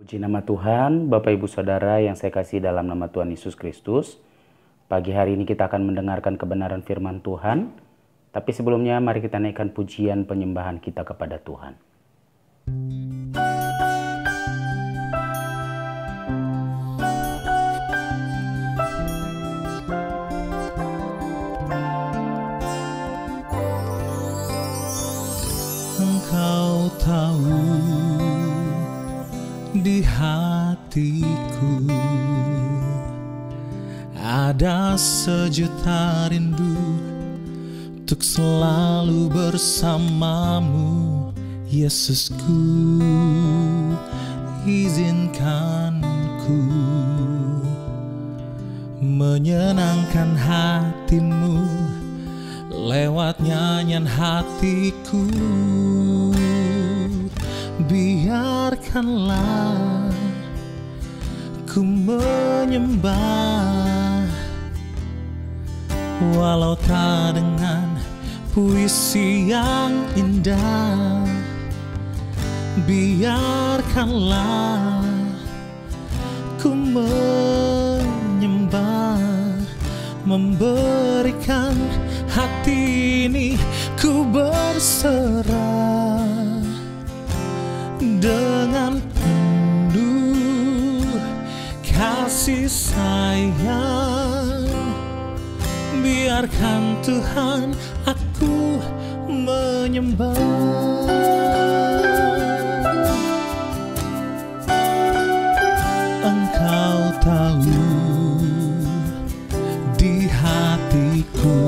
Puji nama Tuhan, Bapak Ibu Saudara yang saya kasih dalam nama Tuhan Yesus Kristus. Pagi hari ini kita akan mendengarkan kebenaran firman Tuhan. Tapi sebelumnya mari kita naikkan pujian penyembahan kita kepada Tuhan. Engkau tahu di hatiku ada sejuta rindu untuk selalu bersamamu, Yesusku. Izinkan ku menyenangkan hatimu lewat nyanyian hatiku. Biarkanlah ku menyembah, walau tak dengan puisi yang indah. Biarkanlah ku menyembah, memberikan hati ini ku berserah dengan penuh kasih sayang. Biarkan Tuhan aku menyembah. Engkau tahu di hatiku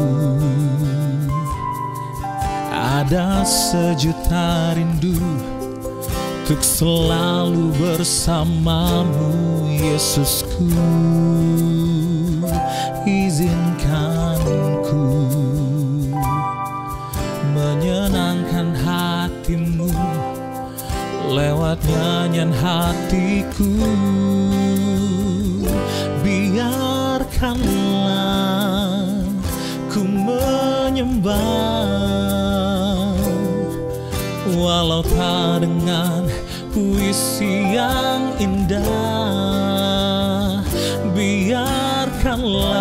ada sejuta rindu untuk selalu bersamamu, Yesusku. Izinkan ku menyenangkan hatimu lewat nyanyian hatiku. Biarkanlah ku menyembah, walau tak dengan puisi yang indah. Biarkanlah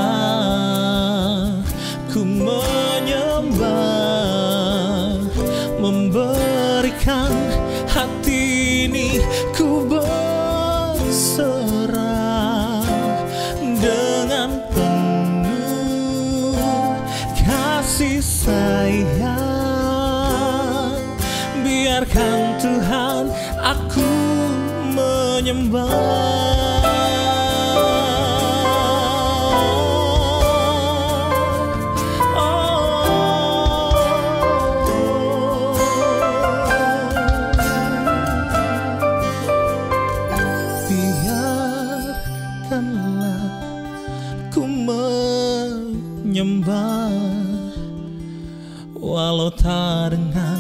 ku menyembah, memberikan hati ini ku berserah dengan penuh kasih sayang. Biarkan Tuhan aku menyembah. Biarkanlah ku menyembah, walau tak dengan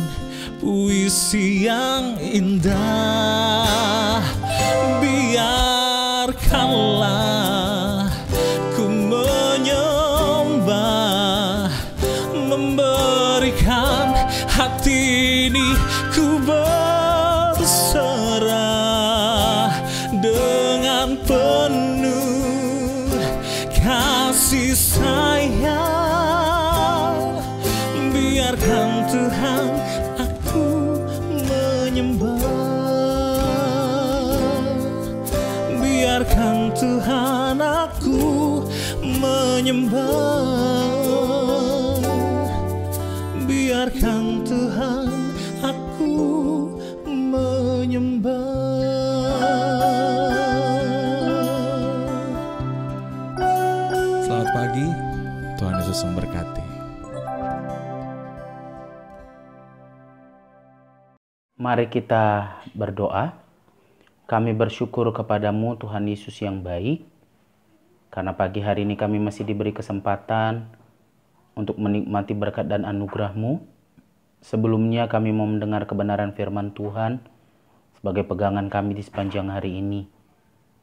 puisi yang indah. Biarkanlah ku menyembah, memberikan hati ini ku berserah dengan penuh kasih sayang. Biarkan Tuhan biarkan Tuhan aku menyembah. Biarkan Tuhan aku menyembah. Selamat pagi, Tuhan Yesus memberkati. Mari kita berdoa. Kami bersyukur kepadamu Tuhan Yesus yang baik, karena pagi hari ini kami masih diberi kesempatan untuk menikmati berkat dan anugerah-Mu. Sebelumnya kami mau mendengar kebenaran firman Tuhan sebagai pegangan kami di sepanjang hari ini.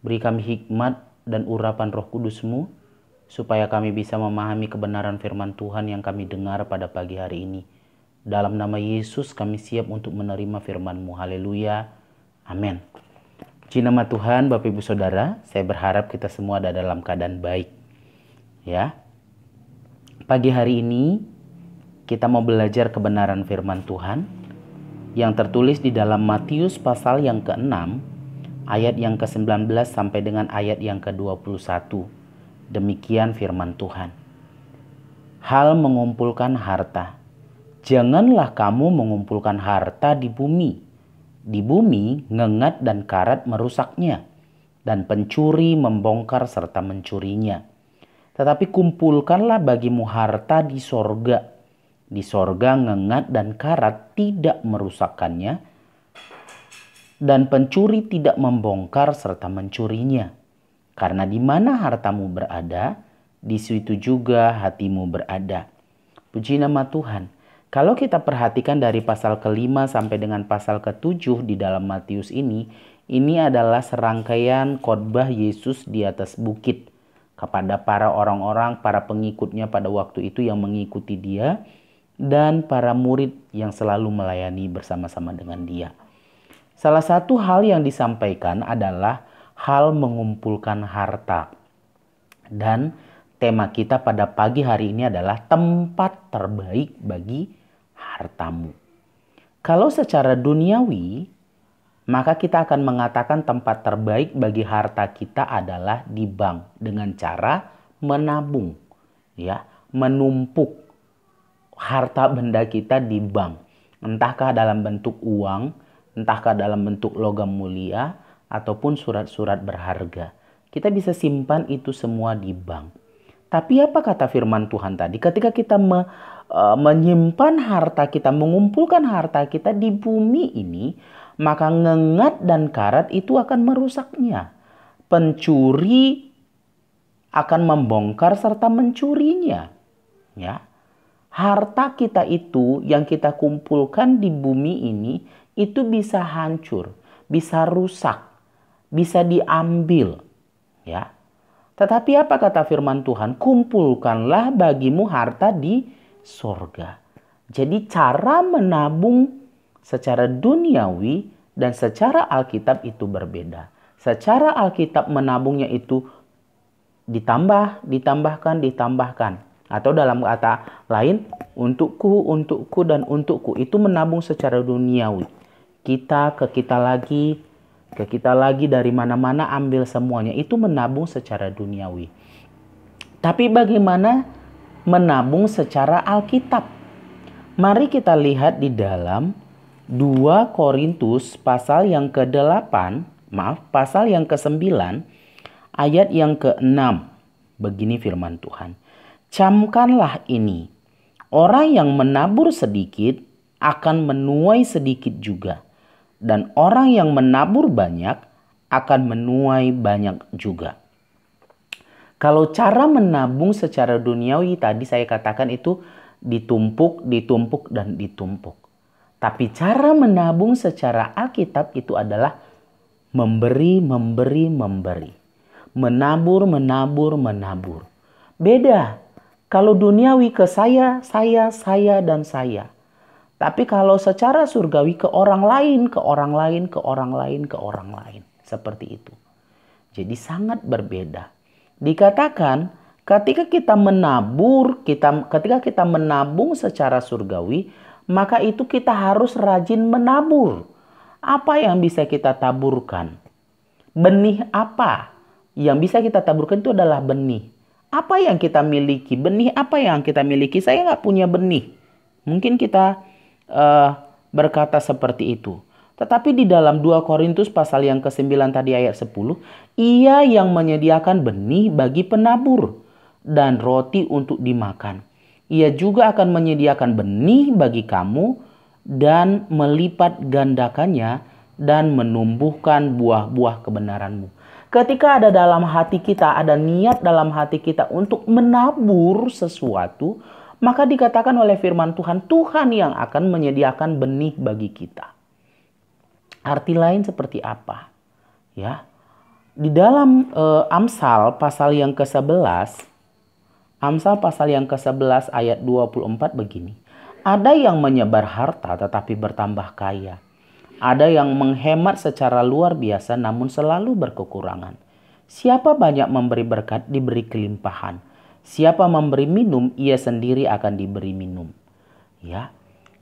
Beri kami hikmat dan urapan Roh Kudus-Mu, supaya kami bisa memahami kebenaran firman Tuhan yang kami dengar pada pagi hari ini. Dalam nama Yesus kami siap untuk menerima firman-Mu. Haleluya. Amin. Puji nama Tuhan, Bapak Ibu Saudara, saya berharap kita semua ada dalam keadaan baik. Ya. Pagi hari ini kita mau belajar kebenaran firman Tuhan yang tertulis di dalam Matius pasal yang ke-6 ayat yang ke-19 sampai dengan ayat yang ke-21. Demikian firman Tuhan. Hal mengumpulkan harta. Janganlah kamu mengumpulkan harta di bumi. Di bumi ngengat dan karat merusaknya, dan pencuri membongkar serta mencurinya. Tetapi kumpulkanlah bagimu harta di sorga. Di sorga ngengat dan karat tidak merusakkannya, dan pencuri tidak membongkar serta mencurinya. Karena di mana hartamu berada, di situ juga hatimu berada. Puji nama Tuhan. Kalau kita perhatikan dari pasal ke-5 sampai dengan pasal ke-7 di dalam Matius ini adalah serangkaian khotbah Yesus di atas bukit kepada para orang-orang, para pengikutnya pada waktu itu yang mengikuti dia, dan para murid yang selalu melayani bersama-sama dengan dia. Salah satu hal yang disampaikan adalah hal mengumpulkan harta. Dan tema kita pada pagi hari ini adalah tempat terbaik bagi hartamu. Kalau secara duniawi, maka kita akan mengatakan tempat terbaik bagi harta kita adalah di bank dengan cara menabung, ya, menumpuk harta benda kita di bank. Entahkah dalam bentuk uang, entahkah dalam bentuk logam mulia ataupun surat-surat berharga. Kita bisa simpan itu semua di bank. Tapi apa kata firman Tuhan tadi? Ketika kita menyimpan harta kita, mengumpulkan harta kita di bumi ini, maka ngengat dan karat itu akan merusaknya. Pencuri akan membongkar serta mencurinya. Ya. Harta kita itu yang kita kumpulkan di bumi ini itu bisa hancur, bisa rusak, bisa diambil. Ya. Tetapi apa kata firman Tuhan? Kumpulkanlah bagimu harta di sorga. Jadi cara menabung secara duniawi dan secara Alkitab itu berbeda. Secara Alkitab menabungnya itu ditambahkan. Atau dalam kata lain, untukku, dan untukku. Itu menabung secara duniawi. Kita lagi dari mana-mana ambil semuanya. Itu menabung secara duniawi. Tapi bagaimana menabung secara Alkitab? Mari kita lihat di dalam 2 Korintus pasal yang ke-9 ayat yang ke-6. Begini firman Tuhan. Camkanlah ini. Orang yang menabur sedikit akan menuai sedikit juga. Dan orang yang menabur banyak akan menuai banyak juga. Kalau cara menabung secara duniawi tadi saya katakan itu ditumpuk. Tapi cara menabung secara Alkitab itu adalah memberi. Menabur. Beda. Kalau duniawi ke saya, dan saya. Tapi kalau secara surgawi ke orang lain. Seperti itu. Jadi sangat berbeda. Dikatakan ketika kita menabung secara surgawi, maka itu kita harus rajin menabur. Apa yang bisa kita taburkan? Benih apa? Yang bisa kita taburkan itu adalah benih. Apa yang kita miliki? Benih apa yang kita miliki? Saya nggak punya benih. Mungkin kita berkata seperti itu. Tetapi di dalam 2 Korintus pasal yang ke-9 tadi ayat 10. Ia yang menyediakan benih bagi penabur dan roti untuk dimakan. Ia juga akan menyediakan benih bagi kamu dan melipat gandakannya dan menumbuhkan buah-buah kebenaranmu. Ketika ada dalam hati kita, ada niat dalam hati kita untuk menabur sesuatu, maka dikatakan oleh firman Tuhan, Tuhan yang akan menyediakan benih bagi kita. Arti lain seperti apa? Ya. Di dalam Amsal pasal yang ke-11, ayat 24 begini. Ada yang menyebar harta tetapi bertambah kaya. Ada yang menghemat secara luar biasa namun selalu berkekurangan. Siapa banyak memberi berkat diberi kelimpahan. Siapa memberi minum ia sendiri akan diberi minum. Ya.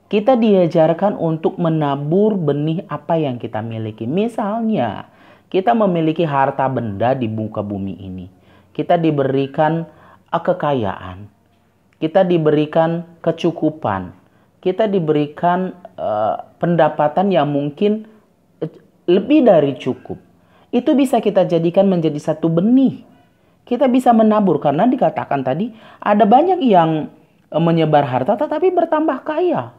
Kita diajarkan untuk menabur benih apa yang kita miliki. Misalnya, kita memiliki harta benda di muka bumi ini. Kita diberikan kekayaan. Kita diberikan kecukupan. Kita diberikan pendapatan yang mungkin lebih dari cukup. Itu bisa kita jadikan menjadi satu benih. Kita bisa menabur karena dikatakan tadi ada banyak yang menyebar harta tetapi bertambah kaya.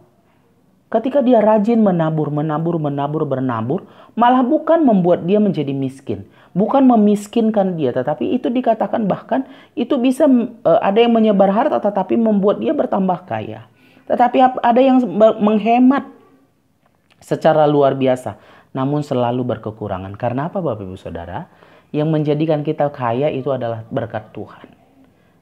Ketika dia rajin menabur, malah bukan membuat dia menjadi miskin. Bukan memiskinkan dia, tetapi itu dikatakan bahkan itu bisa ada yang menyebar harta tetapi membuat dia bertambah kaya. Tetapi ada yang menghemat secara luar biasa, namun selalu berkekurangan. Karena apa Bapak Ibu Saudara? Yang menjadikan kita kaya itu adalah berkat Tuhan.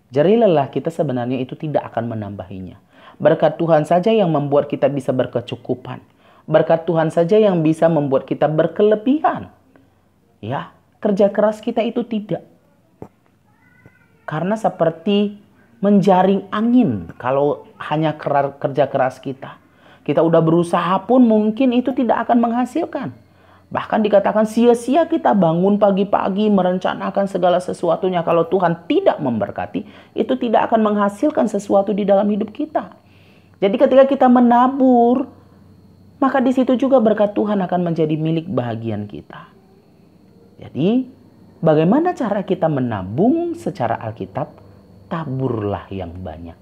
Jerih lelah kita sebenarnya itu tidak akan menambahinya. Berkat Tuhan saja yang membuat kita bisa berkecukupan. Berkat Tuhan saja yang bisa membuat kita berkelebihan. Ya, kerja keras kita itu tidak. Karena seperti menjaring angin kalau hanya kerja keras kita. Kita udah berusaha pun mungkin itu tidak akan menghasilkan. Bahkan dikatakan sia-sia kita bangun pagi-pagi merencanakan segala sesuatunya. Kalau Tuhan tidak memberkati, itu tidak akan menghasilkan sesuatu di dalam hidup kita. Jadi ketika kita menabur, maka di situ juga berkat Tuhan akan menjadi milik bahagian kita. Jadi, bagaimana cara kita menabung secara Alkitab? Taburlah yang banyak.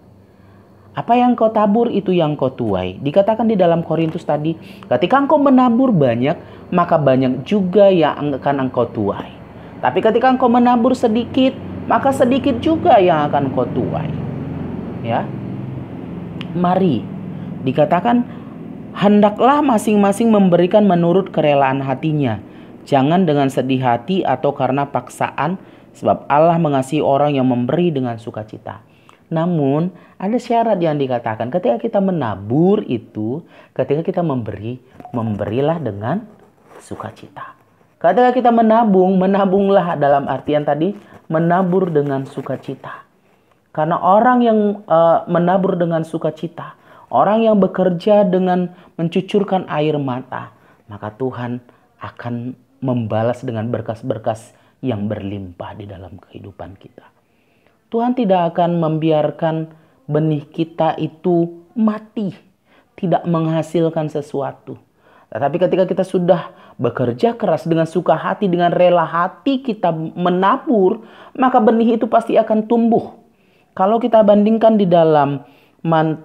Apa yang kau tabur itu yang kau tuai. Dikatakan di dalam Korintus tadi, ketika engkau menabur banyak, maka banyak juga yang akan engkau tuai. Tapi ketika engkau menabur sedikit, maka sedikit juga yang akan kau tuai. Ya. Mari, dikatakan, hendaklah masing-masing memberikan menurut kerelaan hatinya. Jangan dengan sedih hati atau karena paksaan, sebab Allah mengasihi orang yang memberi dengan sukacita. Namun, ada syarat yang dikatakan ketika kita menabur itu, ketika kita memberi, memberilah dengan sukacita. Ketika kita menabung, menabunglah dalam artian tadi, menabur dengan sukacita. Karena orang yang menabur dengan sukacita, orang yang bekerja dengan mencucurkan air mata, maka Tuhan akan membalas dengan berkas-berkas yang berlimpah di dalam kehidupan kita. Tuhan tidak akan membiarkan benih kita itu mati, tidak menghasilkan sesuatu. Tetapi ketika kita sudah bekerja keras dengan suka hati, dengan rela hati kita menabur, maka benih itu pasti akan tumbuh. Kalau kita bandingkan di dalam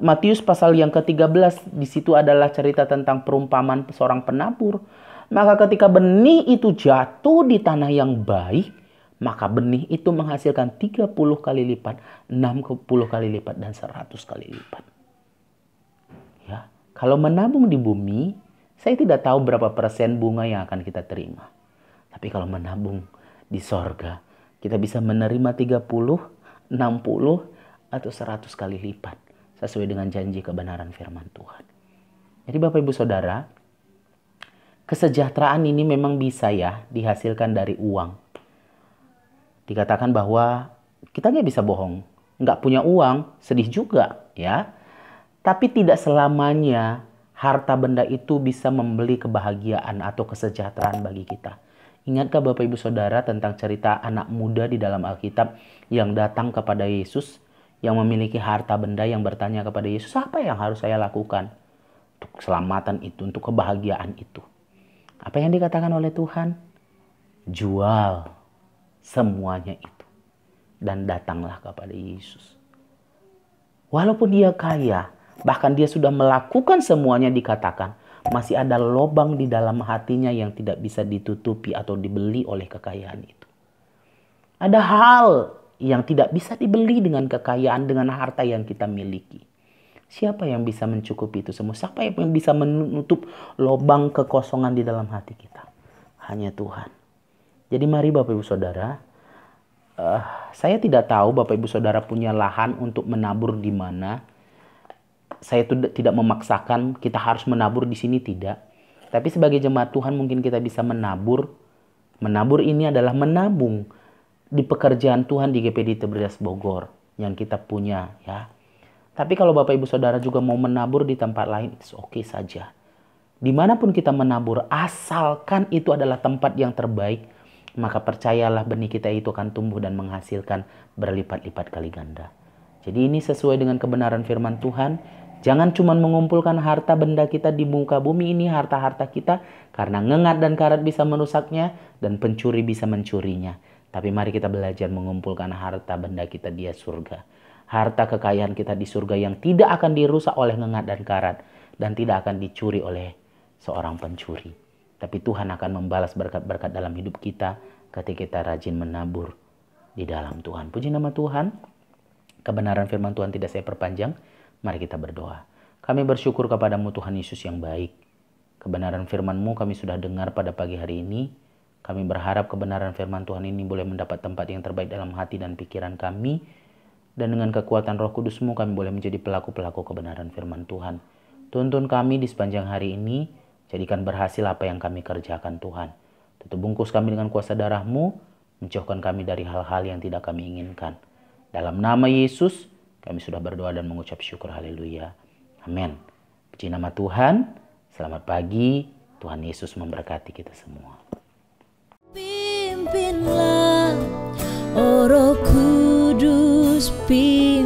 Matius pasal yang ke-13, di situ adalah cerita tentang perumpamaan seorang penabur. Maka ketika benih itu jatuh di tanah yang baik, maka benih itu menghasilkan 30 kali lipat, 60 kali lipat, dan 100 kali lipat. Ya, kalau menabung di bumi, saya tidak tahu berapa persen bunga yang akan kita terima. Tapi kalau menabung di sorga, kita bisa menerima 30, 60 atau 100 kali lipat sesuai dengan janji kebenaran firman Tuhan. Jadi Bapak Ibu Saudara, kesejahteraan ini memang bisa ya dihasilkan dari uang. Dikatakan bahwa kita nggak bisa bohong, nggak punya uang, sedih juga ya. Tapi tidak selamanya harta benda itu bisa membeli kebahagiaan atau kesejahteraan bagi kita. Ingatkah Bapak Ibu Saudara tentang cerita anak muda di dalam Alkitab yang datang kepada Yesus, yang memiliki harta benda, yang bertanya kepada Yesus, apa yang harus saya lakukan untuk keselamatan itu, untuk kebahagiaan itu? Apa yang dikatakan oleh Tuhan? Jual semuanya itu dan datanglah kepada Yesus. Walaupun dia kaya, bahkan dia sudah melakukan semuanya, dikatakan masih ada lubang di dalam hatinya yang tidak bisa ditutupi atau dibeli oleh kekayaan itu. Ada hal yang tidak bisa dibeli dengan kekayaan, dengan harta yang kita miliki. Siapa yang bisa mencukupi itu semua? Siapa yang bisa menutup lubang kekosongan di dalam hati kita? Hanya Tuhan. Jadi mari Bapak Ibu Saudara, saya tidak tahu Bapak Ibu Saudara punya lahan untuk menabur di mana. Saya itu tidak memaksakan kita harus menabur di sini, tidak. Tapi sebagai jemaat Tuhan mungkin kita bisa menabur. Menabur ini adalah menabung di pekerjaan Tuhan di GPD Teberas Bogor yang kita punya ya. Tapi kalau Bapak Ibu Saudara juga mau menabur di tempat lain, it's okay saja. Dimanapun kita menabur, asalkan itu adalah tempat yang terbaik, maka percayalah benih kita itu akan tumbuh dan menghasilkan berlipat-lipat kali ganda. Jadi ini sesuai dengan kebenaran firman Tuhan. Jangan cuma mengumpulkan harta benda kita di muka bumi ini, harta-harta kita, karena ngengat dan karat bisa merusaknya dan pencuri bisa mencurinya. Tapi mari kita belajar mengumpulkan harta benda kita di surga. Harta kekayaan kita di surga yang tidak akan dirusak oleh ngengat dan karat dan tidak akan dicuri oleh seorang pencuri. Tapi Tuhan akan membalas berkat-berkat dalam hidup kita ketika kita rajin menabur di dalam Tuhan. Puji nama Tuhan. Kebenaran firman Tuhan tidak saya perpanjang. Mari kita berdoa. Kami bersyukur kepadamu Tuhan Yesus yang baik. Kebenaran firman-Mu kami sudah dengar pada pagi hari ini. Kami berharap kebenaran firman Tuhan ini boleh mendapat tempat yang terbaik dalam hati dan pikiran kami. Dan dengan kekuatan Roh Kudus-Mu kami boleh menjadi pelaku-pelaku kebenaran firman Tuhan. Tuntun kami di sepanjang hari ini. Jadikan berhasil apa yang kami kerjakan Tuhan. Tutup bungkus kami dengan kuasa darah-Mu. Menjauhkan kami dari hal-hal yang tidak kami inginkan. Dalam nama Yesus kami sudah berdoa dan mengucap syukur. Haleluya. Amin. Puji nama Tuhan. Selamat pagi. Tuhan Yesus memberkati kita semua. Pimpinlah, oh Roh Kudus, pimpinlah.